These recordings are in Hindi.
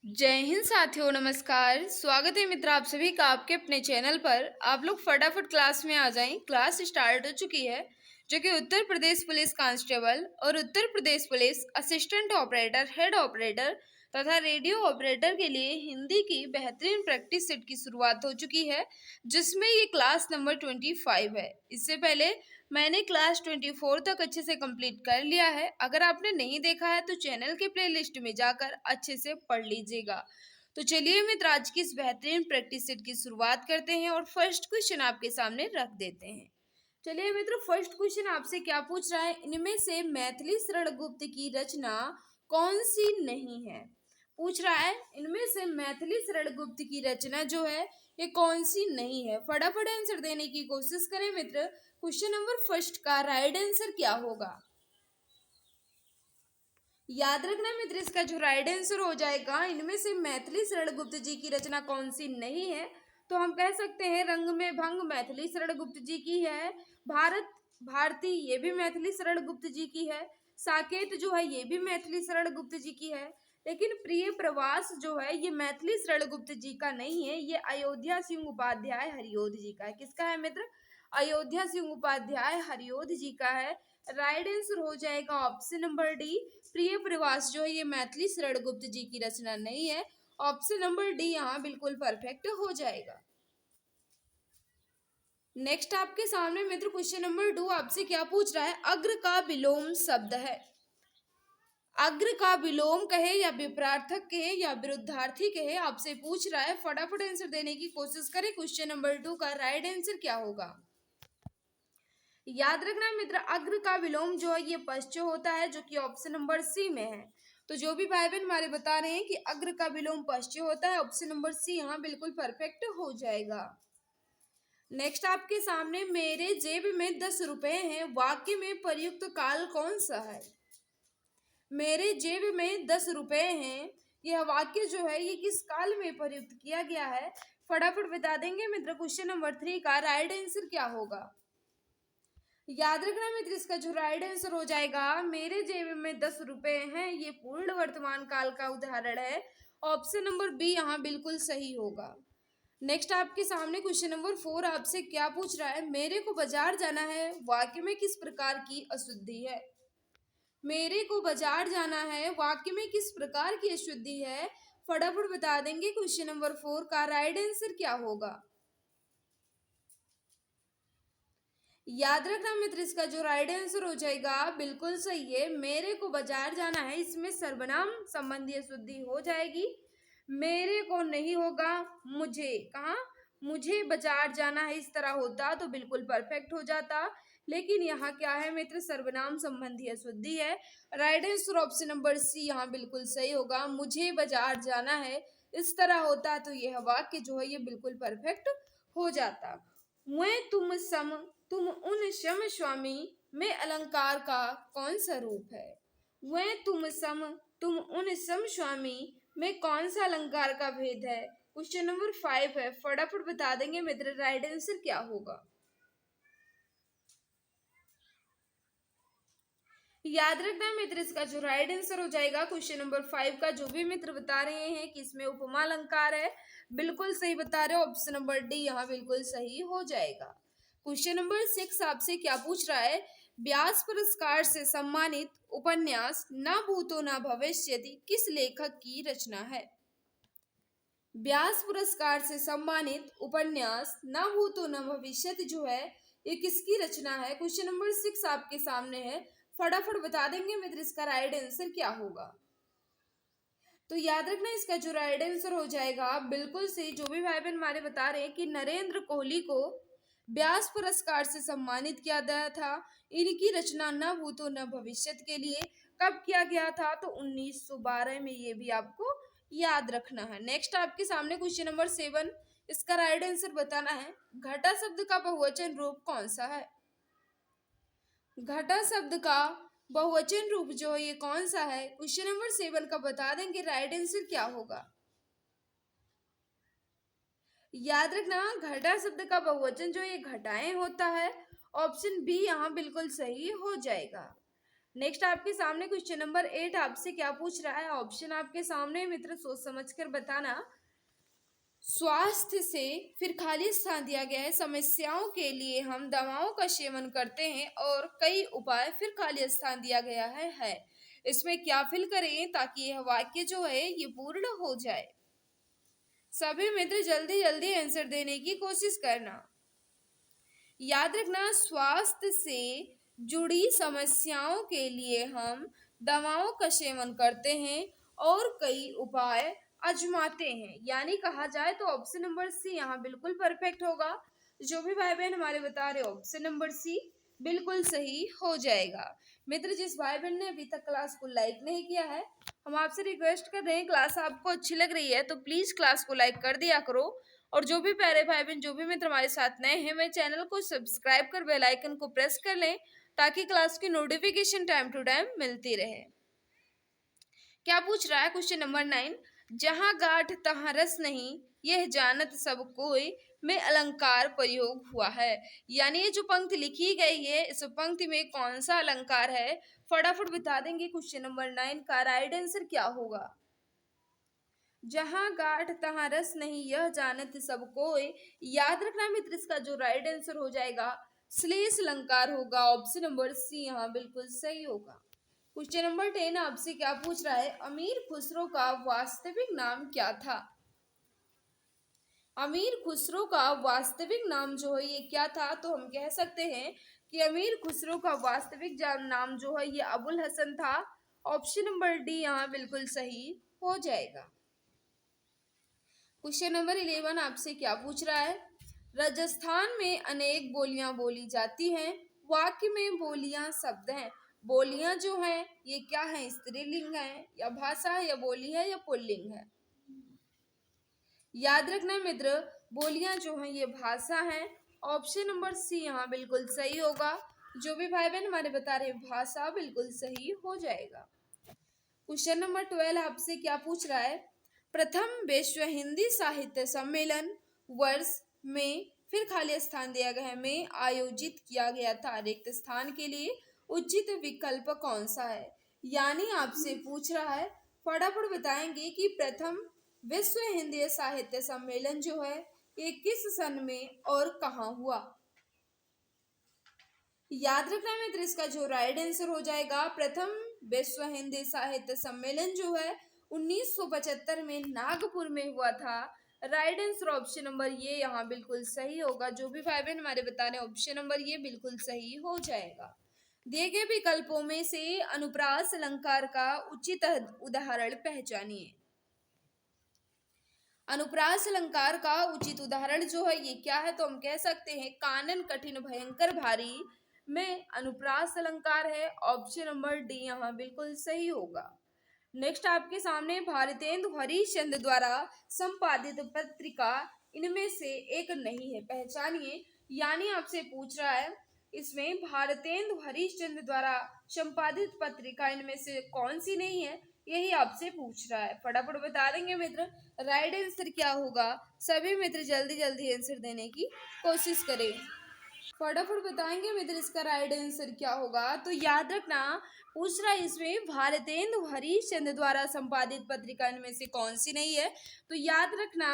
जय हिंद साथियों, नमस्कार। स्वागत है मित्र आप सभी का आपके अपने चैनल पर। आप लोग फटाफट क्लास में आ जाएं। क्लास स्टार्ट हो चुकी है, जो कि उत्तर प्रदेश पुलिस कांस्टेबल और Uttar Pradesh police assistant operator, head operator तथा रेडियो ऑपरेटर के लिए हिंदी की बेहतरीन प्रैक्टिस सेट की शुरुआत हो चुकी है, जिसमें ये क्लास नंबर 25 है। इससे पहले मैंने क्लास 24 तक अच्छे से कंप्लीट कर लिया है। अगर आपने नहीं देखा है तो चैनल के प्लेलिस्ट में जाकर अच्छे से पढ़ लीजिएगा। तो चलिए मित्र, आज की इस बेहतरीन प्रैक्टिस सेट की शुरुआत करते हैं और फर्स्ट क्वेश्चन आपके सामने रख देते हैं। चलिए मित्र, फर्स्ट क्वेश्चन आपसे क्या पूछ रहा है, इनमें से मैथिली शरण गुप्त की रचना कौन सी नहीं है। पूछ रहा है इनमें से मैथिली शरण गुप्त की रचना जो है ये कौन सी नहीं है। फटाफट आंसर देने की कोशिश करें मित्र। क्वेश्चन नंबर फर्स्ट का राइट आंसर क्या होगा। याद रखना मित्र, इसका जो राइट आंसर हो जाएगा, इनमें से मैथिली शरण गुप्त जी की रचना कौन सी नहीं है, तो हम कह सकते हैं रंग में भंग मैथिली शरण गुप्त जी की है। भारत भारती ये भी मैथिली शरण गुप्त जी की है। साकेत जो है ये भी मैथिली शरण गुप्त जी की है। लेकिन प्रिय प्रवास जो है ये मैथिली शरण गुप्त जी का नहीं है, ये अयोध्या सिंह उपाध्याय हरिओध जी का है। किसका है मित्र? अयोध्या सिंह उपाध्याय हरिओध जी का है। राइट आंसर हो जाएगा ऑप्शन नंबर डी, प्रिय प्रवास जो है ये मैथिली शरण गुप्त जी की रचना नहीं है। ऑप्शन नंबर डी यहाँ बिल्कुल परफेक्ट हो जाएगा। नेक्स्ट आपके सामने मित्र क्वेश्चन नंबर 2 आपसे क्या पूछ रहा है, अग्र का विलोम शब्द है। अग्र का विलोम कहे या विपरार्थक कहे या विरुद्धार्थी कहे, आपसे पूछ रहा है। फटाफट आंसर देने की कोशिश करें। क्वेश्चन नंबर 2 का राइट आंसर क्या होगा। याद रखना मित्र, अग्र का विलोम जो है ये पश्च होता है, जो कि ऑप्शन नंबर सी में है। तो जो भी भाई बहन हमारे बता रहे हैं कि अग्र का विलोम पश्च होता है, ऑप्शन नंबर सी यहाँ बिल्कुल परफेक्ट हो जाएगा। नेक्स्ट आपके सामने, मेरे जेब में 10 रुपए हैं, वाक्य में प्रयुक्त काल कौन सा है। मेरे जेब में 10 रुपए हैं, यह वाक्य जो है ये किस काल में प्रयुक्त किया गया है। फटाफट बता देंगे मित्र। क्वेश्चन नंबर 3 का राइट आंसर क्या होगा। याद रखना मित्र, इसका जो राइट आंसर हो जाएगा, मेरे जेब में 10 रुपए हैं, ये पूर्ण वर्तमान काल का उदाहरण है। ऑप्शन नंबर बी यहाँ बिल्कुल सही होगा। नेक्स्ट आपके सामने क्वेश्चन नंबर 4 आपसे क्या पूछ रहा है, मेरे को बाजार जाना है, वाक्य में किस प्रकार की अशुद्धि है। मेरे को बाजार जाना है, वाक्य में किस प्रकार की अशुद्धि है। फटाफट बता देंगे। क्वेश्चन नंबर 4 का राइट आंसर क्या होगा। याद रखना मित्र, इसका जो राइट आंसर हो जाएगा बिल्कुल सही है, मेरे को बाजार जाना है, इसमें सर्वनाम संबंधी अशुद्धि हो जाएगी। मेरे को नहीं होगा, मुझे कहा, मुझे बाजार जाना है, इस तरह होता तो बिल्कुल परफेक्ट हो जाता। लेकिन यहाँ क्या है मित्र, सर्वनाम संबंधी अशुद्धि है। Right answer option number C यहाँ बिल्कुल सही होगा, मुझे बाजार जाना है, इस तरह होता तो यह वाक्य जो है ये बिल्कुल परफेक्ट हो जाता। मैं तुम सम तुम उन सम स्वामी में अलंकार का कौन सा रूप है। वह तुम सम तुम उन सम स्वामी में कौन सा अलंकार का भेद है। क्वेश्चन नंबर 5 है। फटाफट बता देंगे मित्र, राइट आंसर क्या होगा। याद रखना मित्र, इसका जो राइट आंसर हो जाएगा क्वेश्चन नंबर 5 का, जो भी मित्र बता रहे हैं कि इसमें उपमा अलंकार है, बिल्कुल सही बता रहे हो। ऑप्शन नंबर डी यहाँ बिल्कुल सही हो जाएगा। क्वेश्चन नंबर 6 आपसे क्या पूछ रहा है, व्यास पुरस्कार से सम्मानित उपन्यास न भूतो न भविष्यति किस लेखक की रचना है। व्यास पुरस्कार से सम्मानित उपन्यास न भूतो न भविष्यति जो है ये किसकी रचना है। क्वेश्चन नंबर 6 आपके सामने है। फटाफट बता देंगे मित्र, इसका राइट आंसर क्या होगा। तो याद रखना, इसका जो राइट आंसर हो जाएगा बिल्कुल सही, जो भी भाई बहन हमारे बता रहे हैं कि नरेंद्र कोहली को व्यास पुरस्कार से सम्मानित किया गया था। इनकी रचना न भूतो न भविष्यत के लिए कब किया गया था, तो 1912 में, ये भी आपको याद रखना है। नेक्स्ट आपके सामने क्वेश्चन नंबर 7, इसका राइट आंसर बताना है। घटा शब्द का बहुवचन रूप कौन सा है। घटा शब्द का बहुवचन रूप जो है ये कौन सा है। क्वेश्चन नंबर 7 का बता देंगे, राइट आंसर क्या होगा। याद रखना, घटा शब्द का बहुवचन जो ये घटाएं होता है। ऑप्शन बी यहाँ बिल्कुल सही हो जाएगा। नेक्स्ट आपके सामने क्वेश्चन नंबर 8 आपसे क्या पूछ रहा है, ऑप्शन आपके सामने मित्र, सोच समझ कर बताना। स्वास्थ्य से फिर खाली स्थान दिया गया है, समस्याओं के लिए हम दवाओं का सेवन करते हैं और कई उपाय फिर खाली स्थान दिया गया है। इसमें क्या फिल करें ताकि यह वाक्य जो है ये पूर्ण हो जाए। सभी मित्र जल्दी जल्दी आंसर देने की कोशिश करना। याद रखना, स्वास्थ्य से जुड़ी समस्याओं के लिए हम दवाओं का सेवन करते हैं और कई उपाय आजमाते हैं। यानी कहा जाए तो ऑप्शन नंबर सी यहाँ बिल्कुल परफेक्ट होगा। जो भी भाई बहन हमारे बता रहे ऑप्शन नंबर सी बिल्कुल सही हो जाएगा। मित्र, जिस भाई बहन ने अभी तक क्लास को लाइक नहीं किया है, हम आपसे रिक्वेस्ट कर रहे हैं, क्लास आपको अच्छी लग रही है तो प्लीज क्लास को लाइक कर दिया करो। और जो भी प्यारे भाई बहन, जो भी मित्र हमारे साथ नए हैं, वे चैनल को सब्सक्राइब कर बेल आइकन को प्रेस कर लें ताकि क्लास की नोटिफिकेशन टाइम टू टाइम मिलती रहे। क्या पूछ रहा है क्वेश्चन नंबर 9, जहां गांठ तहां रस नहीं, यह जानत सब कोई में अलंकार प्रयोग हुआ है। यानी ये जो पंक्ति लिखी गई है, इस पंक्ति में कौन सा अलंकार है, फटाफट बता देंगे। क्वेश्चन नंबर 9 का राइट आंसर क्या होगा। जहां गांठ तहां रस नहीं, यह जानत सब कोई। याद रखना मित्र, इसका जो राइट आंसर हो जाएगा श्लेष अलंकार होगा। ऑप्शन नंबर सी यहाँ बिल्कुल सही होगा। क्वेश्चन नंबर 10 आपसे क्या पूछ रहा है, अमीर खुसरो का वास्तविक नाम क्या था। अमीर खुसरो का वास्तविक नाम जो है ये क्या था, तो हम कह सकते हैं कि अमीर खुसरो का वास्तविक नाम जो है ये अबुल हसन था। ऑप्शन नंबर डी यहाँ बिल्कुल सही हो जाएगा। क्वेश्चन नंबर 11 आपसे क्या पूछ रहा है, राजस्थान में अनेक बोलियां बोली जाती हैं, वाक्य में बोलियां शब्द हैं। बोलियां जो हैं ये क्या है, स्त्रीलिंग है या भाषा है या बोली है या पुल्लिंग है। याद रखना मित्र, बोलियां जो हैं ये भाषा हैं। ऑप्शन नंबर सी यहाँ बिल्कुल सही होगा। जो भी भाई बहन हमारे बता रहे भाषा बिल्कुल सही हो जाएगा। क्वेश्चन नंबर 12 आपसे क्या पूछ रहा है, प्रथम विश्व हिंदी साहित्य सम्मेलन वर्ष में फिर खाली स्थान दिया गया है में आयोजित किया गया था, रिक्त स्थान के लिए उचित विकल्प कौन सा है। यानी आपसे पूछ रहा है, फटाफट बताएंगे कि प्रथम विश्व हिंदी साहित्य सम्मेलन जो है ये किस सन में और कहाँ हुआ। याद रखना मित्र, इसका जो राइट आंसर हो जाएगा प्रथम विश्व हिंदी साहित्य सम्मेलन जो है 1975 में नागपुर में हुआ था। राइट आंसर ऑप्शन नंबर ये यहाँ बिल्कुल सही होगा। जो भी भाई बहन हमारे बता रहे ऑप्शन नंबर ये बिल्कुल सही हो जाएगा। दिए गए विकल्पों में से अनुप्रास अलंकार का उचित उदाहरण पहचानिए। अनुप्रास अलंकार का उचित उदाहरण जो है ये क्या है, तो हम कह सकते हैं कानन कठिन भयंकर भारी में अनुप्रास अलंकार है। ऑप्शन नंबर डी यहाँ बिल्कुल सही होगा। नेक्स्ट आपके सामने भारतेंदु हरिश्चंद्र द्वारा संपादित पत्रिका इनमें से एक नहीं है, पहचानिए। यानी आपसे पूछ रहा है इसमें भारतेंदु हरिश्चंद्र द्वारा संपादित पत्रिका इनमें से कौन सी नहीं है, यही आपसे पूछ रहा है। फटाफट बता देंगे मित्र, राइट आंसर क्या होगा। सभी मित्र जल्दी जल्दी आंसर देने की कोशिश करें। फटाफट बताएंगे मित्र इसका राइट आंसर क्या होगा। तो याद रखना, पूछ रहा है इसमें भारतेंदु हरिश्चंद्र द्वारा संपादित पत्रिका इनमें से कौन सी नहीं है। तो याद रखना,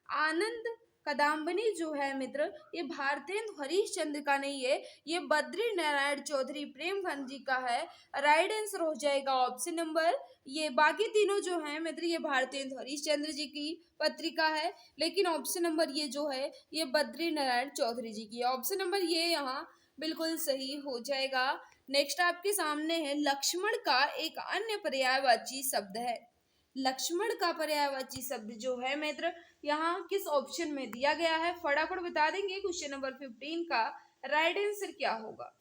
आनंद कदम्बनी जो है मित्र ये भारतेंदु हरिश्चंद्र का नहीं है, ये बद्री नारायण चौधरी प्रेमचंद जी का है। राइट आंसर हो जाएगा ऑप्शन नंबर ये। बाकी तीनों जो है मित्र ये भारतेंदु हरिश्चंद्र जी की पत्रिका है, लेकिन ऑप्शन नंबर ये जो है ये बद्री नारायण चौधरी जी की है। ऑप्शन नंबर ये यहाँ बिल्कुल सही हो जाएगा। नेक्स्ट आपके सामने है लक्ष्मण का एक अन्य पर्यायवाची शब्द है। लक्ष्मण का पर्यायवाची शब्द जो है मित्र यहाँ किस ऑप्शन में दिया गया है, फटाफट बता देंगे। क्वेश्चन नंबर 15 का राइट आंसर क्या होगा।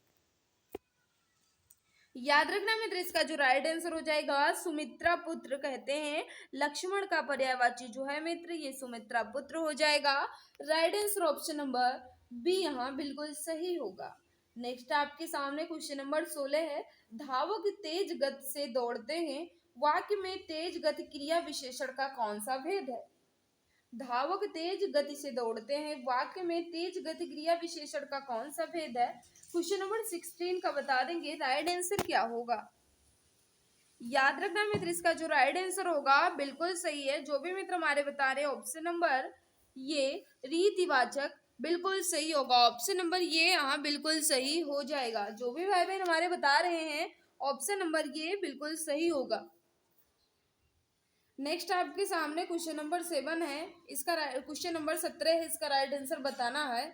याद रखना मित्र, इसका जो राइट आंसर हो जाएगा सुमित्रा पुत्र कहते हैं। लक्ष्मण का पर्यायवाची जो है मित्र ये सुमित्रा पुत्र हो जाएगा। Right answer option number B यहाँ बिल्कुल सही होगा। नेक्स्ट आपके सामने क्वेश्चन नंबर 16 है, धावक तेज गति से दौड़ते हैं, वाक्य में तेज गति क्रिया विशेषण का कौन सा भेद है। धावक तेज गति से दौड़ते हैं। वाक्य में तेज गति क्रिया विशेषण का कौन सा भेद है? क्वेश्चन नंबर 16 का बता देंगे। राइट आंसर क्या होगा? याद रखना मित्र, इसका जो राइट आंसर होगा बिल्कुल सही है। जो भी मित्र हमारे बता रहे हैं ऑप्शन नंबर ये रीतिवाचक बिल्कुल सही होगा। ऑप्शन नंबर ये यहाँ बिल्कुल सही हो जाएगा। जो भी भाई बहन हमारे बता रहे हैं ऑप्शन नंबर ये बिल्कुल सही होगा। नेक्स्ट आपके सामने क्वेश्चन नंबर 7 है। इसका क्वेश्चन नंबर 17 है, इसका राइट आंसर बताना है।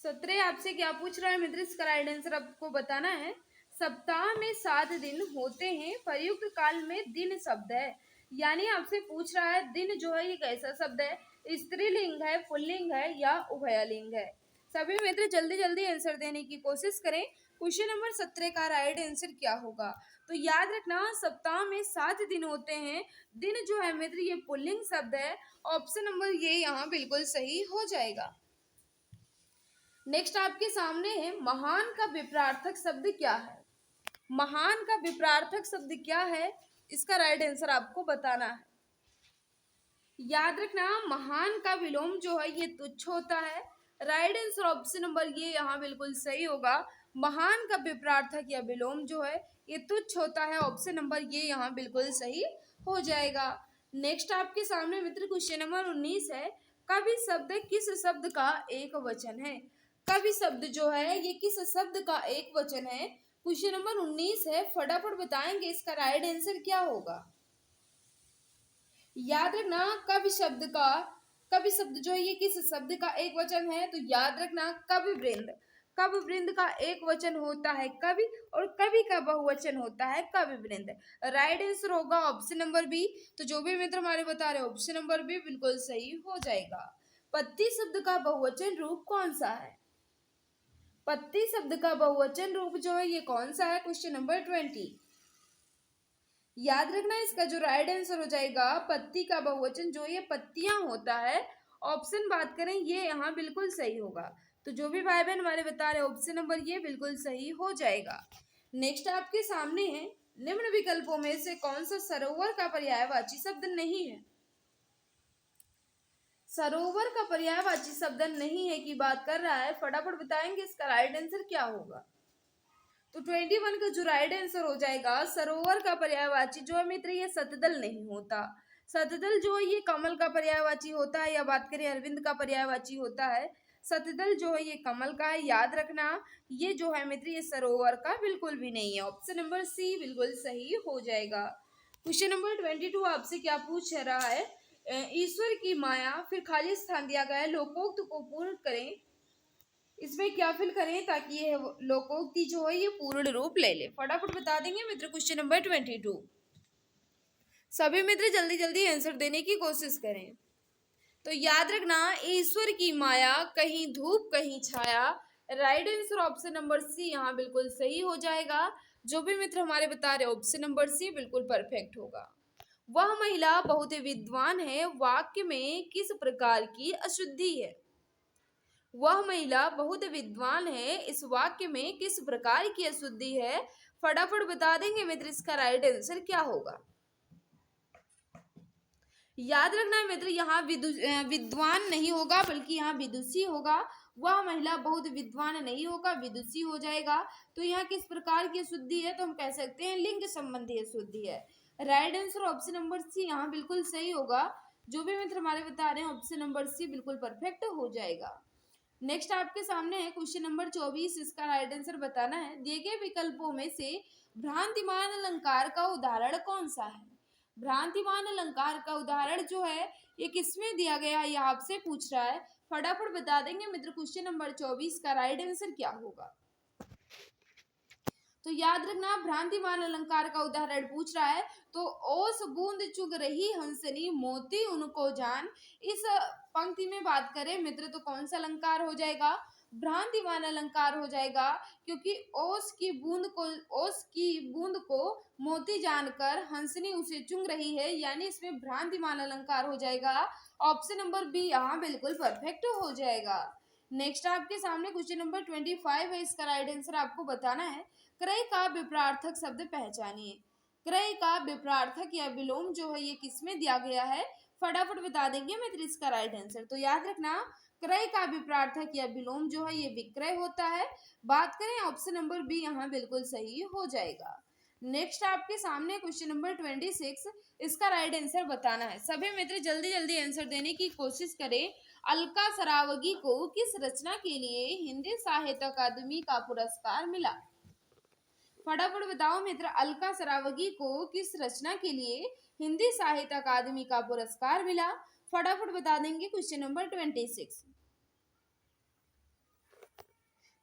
17 आपसे क्या पूछ रहा है मित्र? इसका राइट आंसर आपको बताना है। सप्ताह में 7 दिन होते हैं, प्रयुक्त काल में दिन शब्द है। यानी आपसे पूछ रहा है दिन जो है ये कैसा शब्द है, स्त्रीलिंग है, पुल्लिंग है या उभयलिंग है। सभी मित्र जल्दी जल्दी आंसर देने की कोशिश करें। क्वेश्चन नंबर 17 का राइट आंसर क्या होगा? तो याद रखना सप्ताह में 7 दिन होते हैं। दिन जो है मित्र ये पुल्लिंग शब्द है। ऑप्शन नंबर ये यहाँ बिल्कुल सही हो जाएगा। नेक्स्ट आपके सामने है महान का विपरार्थक शब्द क्या है? महान का विपरार्थक शब्द क्या है? इसका राइट आंसर आपको बताना है। याद रखना महान का विलोम जो है ये तुच्छ होता है। राइट आंसर ऑप्शन नंबर ये यहाँ बिल्कुल सही होगा। महान का विपरार्थक या विलोम जो है ये तुच्छ होता है। ऑप्शन नंबर ये यहाँ बिल्कुल सही हो जाएगा। नेक्स्ट आपके सामने मित्र क्वेश्चन नंबर 19 है। कवि शब्द किस शब्द का एक वचन है? कवि शब्द जो है ये किस शब्द का एक वचन है? क्वेश्चन नंबर 19 है। फटाफट बताएंगे इसका राइट आंसर क्या होगा। याद रखना कवि शब्द जो है ये किस शब्द का एक वचन है? तो याद रखना कवि वृंद। कवि वृंद का एक वचन होता है कवि और कवि का बहुवचन होता है कवि वृंद। राइट आंसर होगा ऑप्शन नंबर बी। तो जो भी मित्र हमारे बता रहे ऑप्शन नंबर बी बिल्कुल सही हो जाएगा। पत्ती शब्द का बहुवचन रूप कौन सा है? पत्ती शब्द का बहुवचन रूप जो है ये कौन सा है? Question number 20। याद रखना इसका जो राइट आंसर हो जाएगा पत्ती का बहुवचन जो ये पत्तियां होता है। ऑप्शन बात करें ये यहाँ बिल्कुल सही होगा। तो जो भी भाई बहन हमारे बता रहे ऑप्शन नंबर ये बिल्कुल सही हो जाएगा। नेक्स्ट आपके सामने है निम्न विकल्पों में से कौन सा सरोवर का पर्यायवाची शब्द नहीं है? सरोवर का पर्यायवाची शब्द नहीं है की बात कर रहा है। फटाफट बताएंगे इसका राइट आंसर क्या होगा। तो 21 का जो राइट आंसर हो जाएगा सरोवर का पर्यायवाची जो है मित्र ये सतदल नहीं होता। सतदल जो है ये कमल का पर्यायवाची होता है, या बात करें अरविंद का पर्यायवाची होता है। सतदल जो है ये कमल का है। याद रखना ये जो है मित्र ये सरोवर का बिल्कुल भी नहीं है। ऑप्शन नंबर सी बिल्कुल सही हो जाएगा। क्वेश्चन नंबर 22 आपसे क्या पूछ रहा है? ईश्वर की माया, फिर खाली स्थान दिया गया है, लोकोक्त को पूर्ण करें। इसमें क्या फिल करें ताकि ये लोकोक्ति जो है ये पूर्ण रूप ले ले। फटाफट बता देंगे मित्र क्वेश्चन नंबर 22। सभी मित्र जल्दी जल्दी आंसर देने की कोशिश करें। तो याद रखना ईश्वर की माया, कहीं धूप कहीं छाया। Right answer option number C यहाँ बिल्कुल सही हो जाएगा। जो भी मित्र हमारे बता रहे ऑप्शन नंबर सी बिल्कुल परफेक्ट होगा। वह महिला बहुत विद्वान है, वाक्य में किस प्रकार की अशुद्धि है? वह महिला बहुत विद्वान है, इस वाक्य में किस प्रकार की अशुद्धि है? फटाफट बता देंगे मित्र इसका राइट आंसर क्या होगा। याद रखना मित्र यहाँ विद्वान नहीं होगा बल्कि यहाँ विदुषी होगा। वह महिला बहुत विद्वान नहीं होगा, विदुषी हो जाएगा। तो यहाँ किस प्रकार की अशुद्धि है? तो हम कह सकते हैं लिंग संबंधी अशुद्धि है। Right answer option number C यहाँ बिल्कुल सही होगा। जो भी मित्र हमारे बता रहे हैं ऑप्शन नंबर सी बिल्कुल परफेक्ट हो जाएगा। नेक्स्ट आपके सामने है क्वेश्चन नंबर 24। इसका राइट आंसर बताना है। दिए गए विकल्पों में से भ्रांतिमान अलंकार का उदाहरण कौन सा है? भ्रांतिमान अलंकार का उदाहरण जो है ये किसमें दिया गया है, यह आपसे पूछ रहा है। फटाफट बता देंगे मित्र क्वेश्चन नंबर 24 का राइट आंसर क्या होगा। तो याद रखना भ्रांतिमान अलंकार का उदाहरण पूछ रहा है। तो ओस बूंद चुग रही हंसनी, मोती उनको जान। इस पंक्ति में बात करें मित्र तो कौन सा अलंकार हो जाएगा? भ्रांतिमान अलंकार हो जाएगा, क्योंकि ओस की बूंद को मोती जानकर हंसनी उसे चुंग रही है, यानी इसमें भ्रांतिमान अलंकार हो जाएगा। ऑप्शन नंबर बी यहाँ बिल्कुल परफेक्ट हो जाएगा। नेक्स्ट आपके सामने क्वेश्चन नंबर 25 है। इसका राइट आंसर आपको बताना है। क्रय का विपरार्थक शब्द पहचानिए। क्रय का विपरार्थक या विलोम जो है ये किसमें दिया गया है? फटाफट बता देंगे मित्र इसका राइट आंसर। तो याद रखना क्रय का विपरार्थक या विलोम जो है ये विक्रय होता है। बात करें ऑप्शन नंबर बी यहाँ बिल्कुल सही हो जाएगा। नेक्स्ट आपके सामने क्वेश्चन नंबर 26, इसका राइट आंसर बताना है। सभी मित्र जल्दी जल्दी आंसर देने की कोशिश करें। अलका सरावगी को किस रचना के लिए हिंदी साहित्य अकादमी का पुरस्कार मिला? फटाफट बताओ मित्र, अलका सरावगी को किस रचना के लिए हिंदी साहित्य अकादमी का पुरस्कार मिला? फटाफट बता देंगे क्वेश्चन नंबर 26।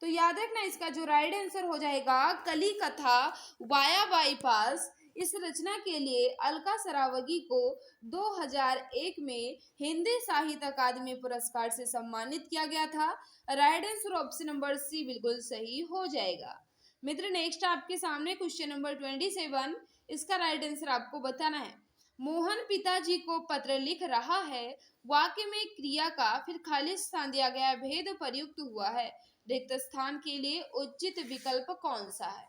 तो याद रखना इसका जो राइट आंसर हो जाएगा कली कथा वाया बाईपास। इस रचना के लिए अलका सरावगी को 2001 में हिंदी साहित्य अकादमी पुरस्कार से सम्मानित किया गया था। Right answer option number C बिल्कुल सही हो जाएगा। मित्र नेक्स्ट आपके सामने क्वेश्चन नंबर 27, इसका राइट आंसर आपको बताना है। मोहन पिताजी को पत्र लिख रहा है, वाक्य में क्रिया का फिर खाली स्थान दिया गया भेद प्रयुक्त हुआ है, रिक्त स्थान के लिए उचित विकल्प कौन सा है?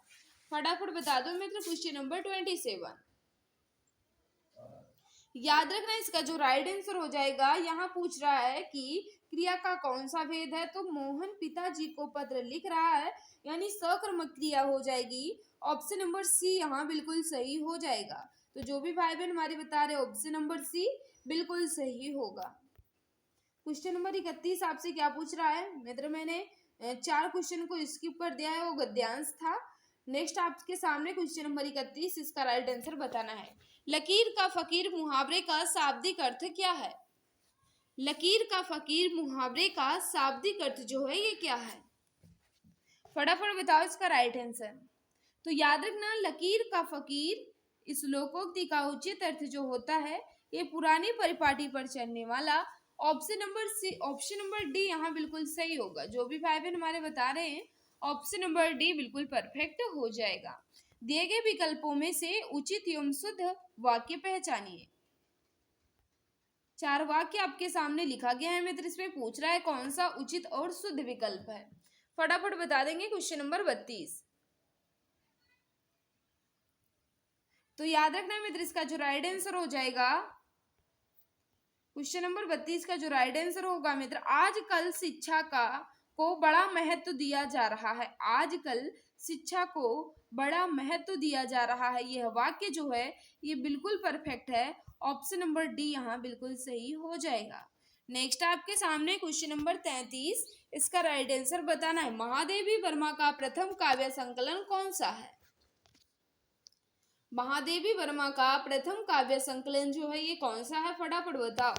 फटाफट बता दो मित्र क्वेश्चन नंबर 27। याद रखना इसका जो राइट आंसर हो जाएगा, यहाँ पूछ रहा है कि क्रिया का कौन सा भेद है। तो मोहन पिताजी को पत्र लिख रहा है यानी सकर्मक क्रिया हो जाएगी। ऑप्शन नंबर सी यहाँ बिल्कुल सही हो जाएगा। तो जो भी भाई बहन हमारे बता रहे ऑप्शन नंबर सी बिल्कुल सही होगा। क्वेश्चन नंबर 31 आपसे क्या पूछ रहा है मित्र? मैंने 4 क्वेश्चन को स्किप कर दिया है, वो गद्यांश था। नेक्स्ट आपके सामने क्वेश्चन नंबर 31, इसका राइट आंसर बताना है। लकीर का फकीर मुहावरे का शाब्दिक अर्थ क्या है? लकीर का फकीर मुहावरे का शाब्दिक अर्थ जो है ये क्या है? फटाफट बताओ इसका राइट आंसर। तो याद रखना लकीर का फकीर इस लोकोक्ति का उचित अर्थ जो होता है ये पुरानी परिपाटी पर चलने वाला। Option number C, option number D यहाँ बिल्कुल सही होगा। जो भी भाई बहन हमारे बता रहे हैं ऑप्शन नंबर डी बिल्कुल परफेक्ट हो जाएगा। दिए गए विकल्पों में से उचित एवं शुद्ध वाक्य पहचानिए। 4 वाक्य आपके सामने लिखा गया है मित्र, इसमें पूछ रहा है कौन सा उचित और शुद्ध विकल्प है। फटाफट बता देंगे क्वेश्चन नंबर 32। तो याद रखना मित्र इसका जो राइट आंसर हो जाएगा क्वेश्चन नंबर 32 का जो राइट आंसर होगा मित्र, आजकल शिक्षा को बड़ा महत्व दिया जा रहा है। आजकल शिक्षा को बड़ा महत्व दिया जा रहा है, यह वाक्य जो है ये बिल्कुल परफेक्ट है। ऑप्शन नंबर डी यहाँ बिल्कुल सही हो जाएगा। नेक्स्ट आपके सामने क्वेश्चन नंबर 33, इसका राइट आंसर बताना है। महादेवी वर्मा का प्रथम काव्य संकलन कौन सा है? महादेवी वर्मा का प्रथम काव्य संकलन जो है ये कौन सा है? फटाफट बताओ।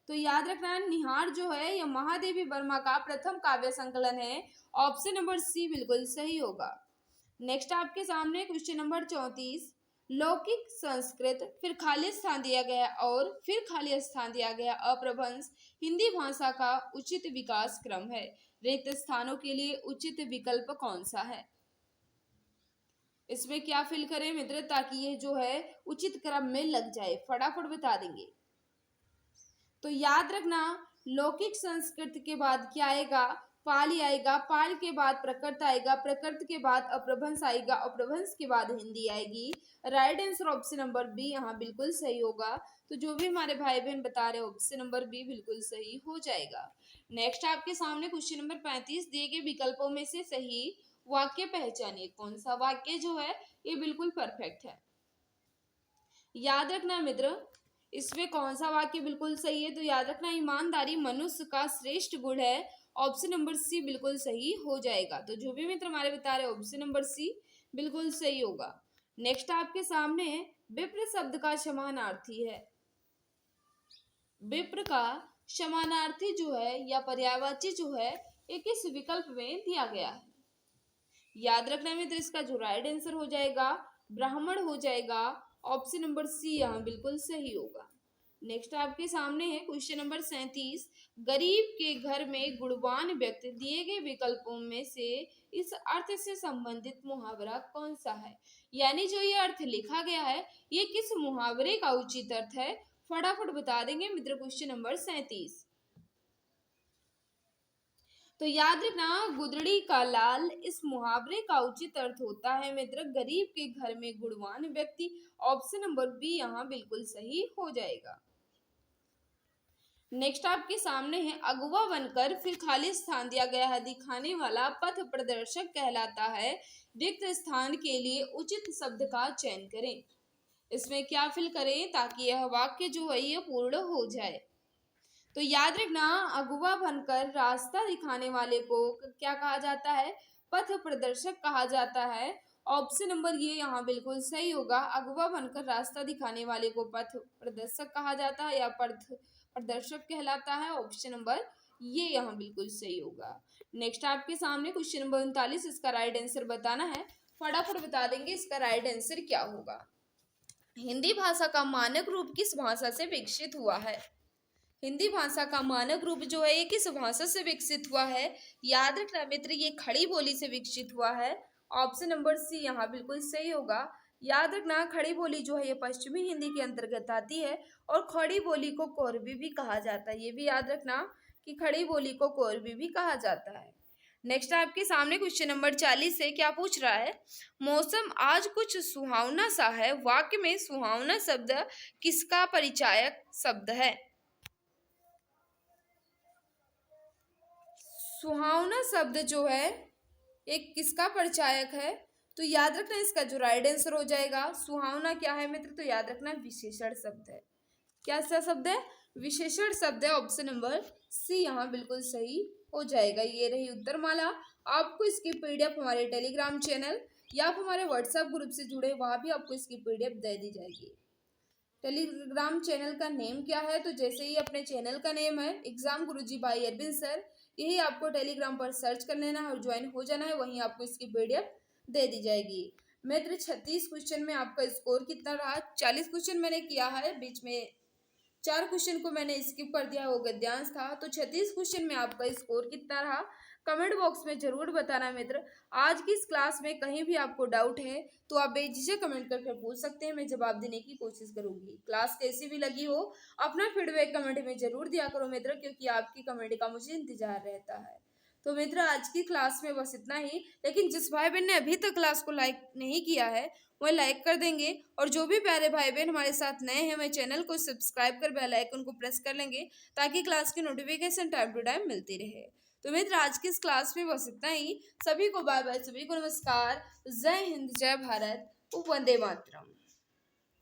तो याद रखना निहार जो है यह महादेवी वर्मा का प्रथम काव्य संकलन है। ऑप्शन नंबर सी बिल्कुल सही होगा। नेक्स्ट आपके सामने क्वेश्चन नंबर 34, लौकिक संस्कृत फिर खाली स्थान दिया गया और फिर खाली स्थान दिया गया अप्रभंश हिंदी भाषा का उचित विकास क्रम है, रिक्त स्थानों के लिए उचित विकल्प कौन सा है? इसमें क्या फिल करें मित्र ताकि ये जो है उचित क्रम में लग जाए? फटाफट बता देंगे। तो याद रखना लौकिक संस्कृत के बाद क्या आएगा? पाली आएगा, पाल के बाद प्रकृत आएगा, प्रकृत के बाद अप्रभंश आएगा, अप्रभंश के बाद हिंदी आएगी। Right answer option number B यहाँ बिल्कुल सही होगा। तो जो भी हमारे भाई बहन बता रहे ऑप्शन नंबर बी बिल्कुल सही हो जाएगा। नेक्स्ट आपके सामने क्वेश्चन नंबर 35, दिए गए विकल्पों में से सही वाक्य पहचानिए। कौन सा वाक्य जो है ये बिल्कुल परफेक्ट है? याद रखना मित्र इसमें कौन सा वाक्य बिल्कुल सही है? तो याद रखना ईमानदारी मनुष्य का श्रेष्ठ गुण है। ऑप्शन नंबर सी बिल्कुल सही हो जाएगा। तो जो भी मित्र हमारे बता रहे ऑप्शन नंबर सी बिल्कुल सही होगा। नेक्स्ट आपके सामने विप्र शब्द का समानार्थी है। विप्र का समानार्थी जो है या पर्यायवाची जो है ये किस विकल्प में दिया गया है? याद रखना मित्र इसका जो राइट आंसर हो जाएगा ब्राह्मण हो जाएगा। ऑप्शन नंबर सी यहाँ बिल्कुल सही होगा। नेक्स्ट आपके सामने है क्वेश्चन नंबर 37, गरीब के घर में गुणवान व्यक्ति दिए गए विकल्पों में से इस अर्थ से संबंधित मुहावरा कौन सा है? यानी जो ये अर्थ लिखा गया है ये किस मुहावरे का उचित अर्थ है? फटाफट बता देंगे मित्र क्वेश्चन नंबर 37। तो याद रखना गुदड़ी का लाल इस मुहावरे का उचित अर्थ होता है मित्र गरीब के घर में गुणवान व्यक्ति। ऑप्शन नंबर बी यहाँ बिल्कुल सही हो जाएगा। नेक्स्ट आपके सामने है अगुवा बनकर फिर खाली स्थान दिया गया है दिखाने वाला पथ प्रदर्शक कहलाता है। रिक्त स्थान के लिए उचित शब्द का चयन करें। इसमें क्या फिल करें ताकि यह वाक्य जो है ये पूर्ण हो जाए। तो याद रखना, अगुवा बनकर रास्ता दिखाने वाले को क्या कहा जाता है? पथ प्रदर्शक कहा जाता है। ऑप्शन नंबर ये यहाँ बिल्कुल सही होगा। अगुवा बनकर रास्ता दिखाने वाले को पथ प्रदर्शक कहा जाता है या पथ प्रदर्शक कहलाता है। ऑप्शन नंबर ये यहाँ बिल्कुल सही होगा। नेक्स्ट आपके सामने क्वेश्चन नंबर 39, इसका राइट आंसर बताना है। फटाफट बता देंगे इसका राइट आंसर क्या होगा। हिंदी भाषा का मानक रूप किस भाषा से विकसित हुआ है? हिंदी भाषा का मानक रूप जो है ये किस भाषा से विकसित हुआ है? याद रखना मित्र, ये खड़ी बोली से विकसित हुआ है। ऑप्शन नंबर सी यहाँ बिल्कुल सही होगा। याद रखना, खड़ी बोली जो है ये पश्चिमी हिंदी के अंतर्गत आती है और खड़ी बोली को कोरबी भी कहा जाता है। ये भी याद रखना कि खड़ी बोली को कोरबी भी कहा जाता है। नेक्स्ट आपके सामने क्वेश्चन नंबर 40 है। क्या पूछ रहा है? मौसम आज कुछ सुहावना सा है। वाक्य में सुहावना शब्द किसका परिचायक शब्द है? सुहावना शब्द जो है एक किसका परिचायक है? तो याद रखना इसका जो राइट आंसर हो जाएगा, सुहावना क्या है मित्र? तो याद रखना विशेषण शब्द है। क्या सा शब्द है? विशेषण शब्द है। ऑप्शन नंबर सी यहाँ बिल्कुल सही हो जाएगा। ये रही उत्तरमाला। आपको इसकी पीडीएफ हमारे टेलीग्राम चैनल या आप हमारे व्हाट्सएप ग्रुप से जुड़े, वहाँ भी आपको इसकी पीडीएफ दे दी जाएगी। टेलीग्राम चैनल का नेम क्या है? तो जैसे ही अपने चैनल का नेम है एग्जाम गुरुजी बाय अरविंद सर, यही आपको टेलीग्राम पर सर्च कर लेना है और ज्वाइन हो जाना है। वहीं आपको इसकी पीडीएफ दे दी जाएगी। मित्र 36 क्वेश्चन में आपका स्कोर कितना रहा? 40 क्वेश्चन मैंने किया है, बीच में 4 क्वेश्चन को मैंने स्किप कर दिया, वो गद्यांश था। तो 36 क्वेश्चन में आपका स्कोर कितना रहा? कमेंट बॉक्स में जरूर बताना मित्र। आज की इस क्लास में कहीं भी आपको डाउट है तो आप बेझिझक कमेंट करके पूछ सकते हैं, मैं जवाब देने की कोशिश करूंगी। क्लास कैसी भी लगी हो अपना फीडबैक कमेंट में जरूर दिया करो मित्र, क्योंकि आपकी कमेंट का मुझे इंतजार रहता है। तो मित्र आज की क्लास में बस इतना ही। लेकिन जिस भाई बहन ने अभी तक क्लास को लाइक नहीं किया है वह लाइक कर देंगे, और जो भी प्यारे भाई बहन हमारे साथ नए हैं वह चैनल को सब्सक्राइब कर बेल आइकन को प्रेस कर लेंगे ताकि क्लास की नोटिफिकेशन टाइम टू टाइम मिलती रहे। तो मित्र आज की इस क्लास में बस इतना ही। सभी को बाय बाय, सभी को नमस्कार। जय हिंद, जय भारत, वंदे मातरम।